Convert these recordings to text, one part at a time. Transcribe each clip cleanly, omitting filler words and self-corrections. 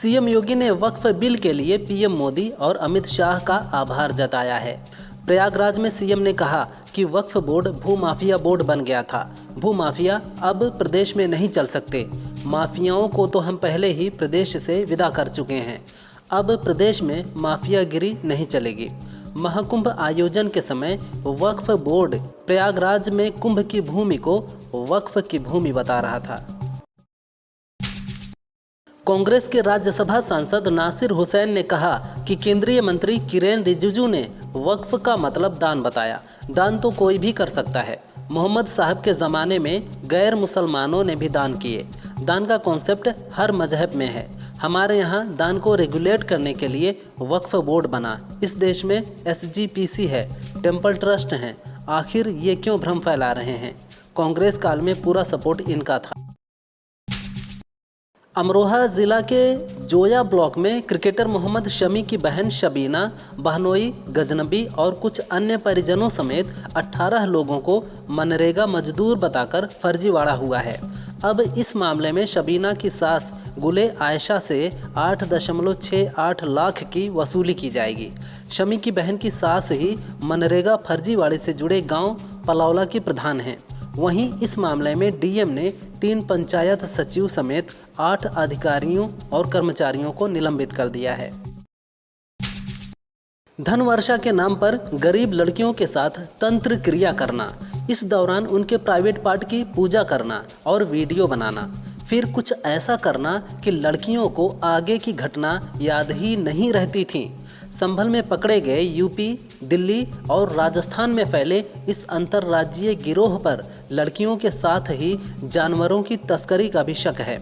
CM योगी ने वक्फ bill के लिए पीएम मोदी और अमित शाह का आभार जताया है। प्रयागराज में सीएम ने कहा कि वक्फ बोर्ड भूमाफिया बोर्ड बन गया था। भूमाफिया अब प्रदेश में नहीं चल सकते। माफियाओं को तो हम पहले ही प्रदेश से विदा कर चुके हैं। अब प्रदेश में माफियागिरी नहीं चलेगी। महाकुंभ आयोजन के समय वक्फ बोर्ड प्रयागराज में कुंभ की भूमि को वक्फ की भूमि बता रहा था। कांग्रेस के राज्यसभा सांसद नासिर हुसैन ने कहा कि केंद्रीय मंत्री किरेन रिजिजू ने वक्फ का मतलब दान बताया। दान तो कोई भी कर सकता है। मोहम्मद साहब के ज़माने में गैर मुसलमानों ने भी दान किए। दान का कॉन्सेप्ट हर मजहब में है। हमारे यहाँ दान को रेगुलेट करने के लिए वक्फ बोर्ड बना। इस देश में SGPC है, टेम्पल ट्रस्ट हैं। आखिर ये क्यों भ्रम फैला रहे हैं? कांग्रेस काल में पूरा सपोर्ट इनका था। अमरोहा जिला के जोया ब्लॉक में क्रिकेटर मोहम्मद शमी की बहन शबीना, बहनोई, गजनबी और कुछ अन्य परिजनों समेत 18 लोगों को मनरेगा मजदूर बताकर फर्जीवाड़ा हुआ है। अब इस मामले में शबीना की सास गुले आयशा से 8.68 लाख की वसूली की जाएगी। शमी की बहन की सास ही मनरेगा फर्जीवाड़े से जुड़े गांव पलौला की प्रधान हैं। वहीं इस मामले में डीएम ने 3 पंचायत सचिव समेत 8 अधिकारियों और कर्मचारियों को निलंबित कर दिया है। धन वर्षा के नाम पर गरीब लड़कियों के साथ तंत्र क्रिया करना, इस दौरान उनके प्राइवेट पार्ट की पूजा करना और वीडियो बनाना, फिर कुछ ऐसा करना कि लड़कियों को आगे की घटना याद ही नहीं रहती थी। संभल में पकड़े गए यूपी, दिल्ली और राजस्थान में फैले इस अंतर्राज्यीय गिरोह पर लड़कियों के साथ ही जानवरों की तस्करी का भी शक है।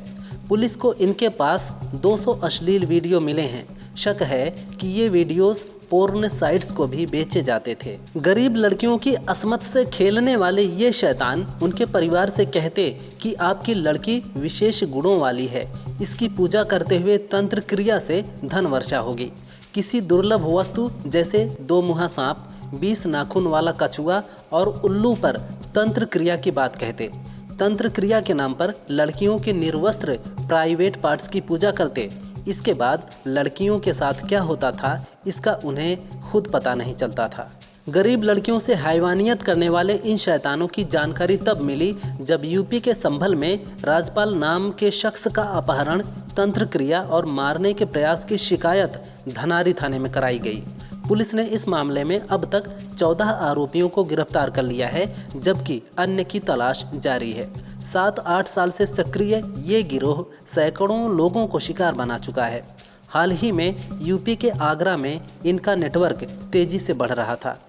पुलिस को इनके पास 200 अश्लील वीडियो मिले हैं। शक है कि ये वीडियोस पोर्न साइट्स को भी बेचे जाते थे। गरीब लड़कियों की अस्मत से खेलने वाले ये शैतान उनके परिवार से कहते कि आपकी लड़की विशेष गुणों वाली है, इसकी पूजा करते हुए तंत्र क्रिया से धन वर्षा होगी। किसी दुर्लभ वस्तु जैसे 2 मुहा सांप, 20 नाखून वाला कछुआ और उल्लू पर तंत्र क्रिया की बात कहते। तंत्र क्रिया के नाम पर लड़कियों के निर्वस्त्र प्राइवेट पार्ट्स की पूजा करते। इसके बाद लड़कियों के साथ क्या होता था इसका उन्हें खुद पता नहीं चलता था। गरीब लड़कियों से हैवानियत करने वाले इन शैतानों की जानकारी तब मिली जब यूपी के संभल में राजपाल नाम के शख्स का अपहरण, तंत्र क्रिया और मारने के प्रयास की शिकायत धनारी थाने में कराई गई। पुलिस ने इस मामले में अब तक 14 आरोपियों को गिरफ्तार कर लिया है, जबकि अन्य की तलाश जारी है। 7-8 साल से सक्रिय ये गिरोह सैकड़ों लोगों को शिकार बना चुका है। हाल ही में यूपी के आगरा में इनका नेटवर्क तेजी से बढ़ रहा था।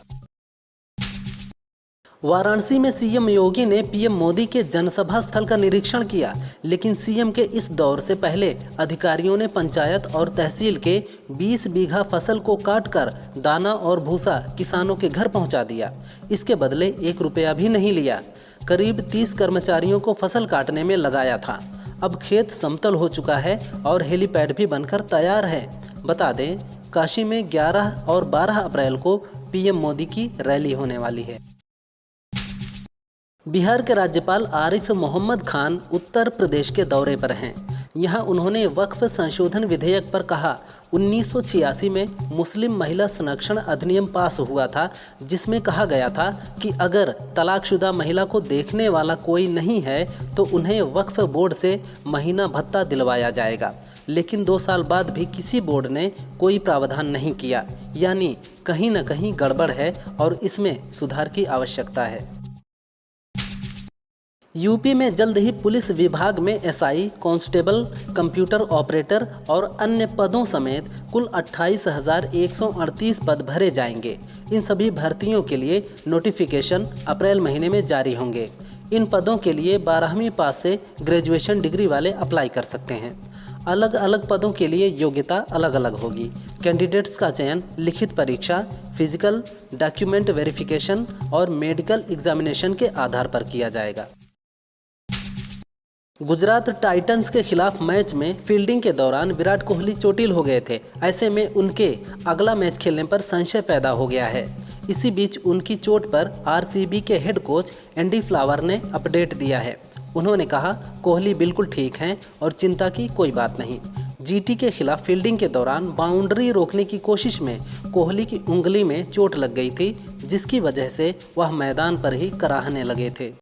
वाराणसी में सीएम योगी ने पीएम मोदी के जनसभा स्थल का निरीक्षण किया, लेकिन सीएम के इस दौर से पहले अधिकारियों ने पंचायत और तहसील के 20 बीघा फसल को काटकर दाना और भूसा किसानों के घर पहुंचा दिया। इसके बदले 1 रुपया भी नहीं लिया। करीब 30 कर्मचारियों को फसल काटने में लगाया था। अब खेत समतल हो चुका है और हेलीपैड भी बनकर तैयार है। बता दें, काशी में 11 और 12 अप्रैल को पीएम मोदी की रैली होने वाली है। बिहार के राज्यपाल आरिफ मोहम्मद खान उत्तर प्रदेश के दौरे पर हैं। यहाँ उन्होंने वक्फ संशोधन विधेयक पर कहा, 1986 में मुस्लिम महिला संरक्षण अधिनियम पास हुआ था, जिसमें कहा गया था कि अगर तलाकशुदा महिला को देखने वाला कोई नहीं है तो उन्हें वक्फ बोर्ड से महीना भत्ता दिलवाया जाएगा। लेकिन 2 साल बाद भी किसी बोर्ड ने कोई प्रावधान नहीं किया। यानी कहीं न कहीं गड़बड़ है और इसमें सुधार की आवश्यकता है। यूपी में जल्द ही पुलिस विभाग में SI, कांस्टेबल, कंप्यूटर ऑपरेटर और अन्य पदों समेत कुल 28,138 पद भरे जाएंगे। इन सभी भर्तियों के लिए नोटिफिकेशन अप्रैल महीने में जारी होंगे। इन पदों के लिए 12वीं पास से ग्रेजुएशन डिग्री वाले अप्लाई कर सकते हैं। अलग अलग पदों के लिए योग्यता अलग अलग होगी। कैंडिडेट्स का चयन लिखित परीक्षा, फिजिकल, डॉक्यूमेंट वेरिफिकेशन और मेडिकल एग्जामिनेशन के आधार पर किया जाएगा। गुजरात टाइटंस के खिलाफ मैच में फील्डिंग के दौरान विराट कोहली चोटिल हो गए थे। ऐसे में उनके अगला मैच खेलने पर संशय पैदा हो गया है। इसी बीच उनकी चोट पर RCB के हेड कोच एंडी फ्लावर ने अपडेट दिया है। उन्होंने कहा, कोहली बिल्कुल ठीक हैं और चिंता की कोई बात नहीं। जीटी के खिलाफ फील्डिंग के दौरान बाउंड्री रोकने की कोशिश में कोहली की उंगली में चोट लग गई थी, जिसकी वजह से वह मैदान पर ही कराहने लगे थे।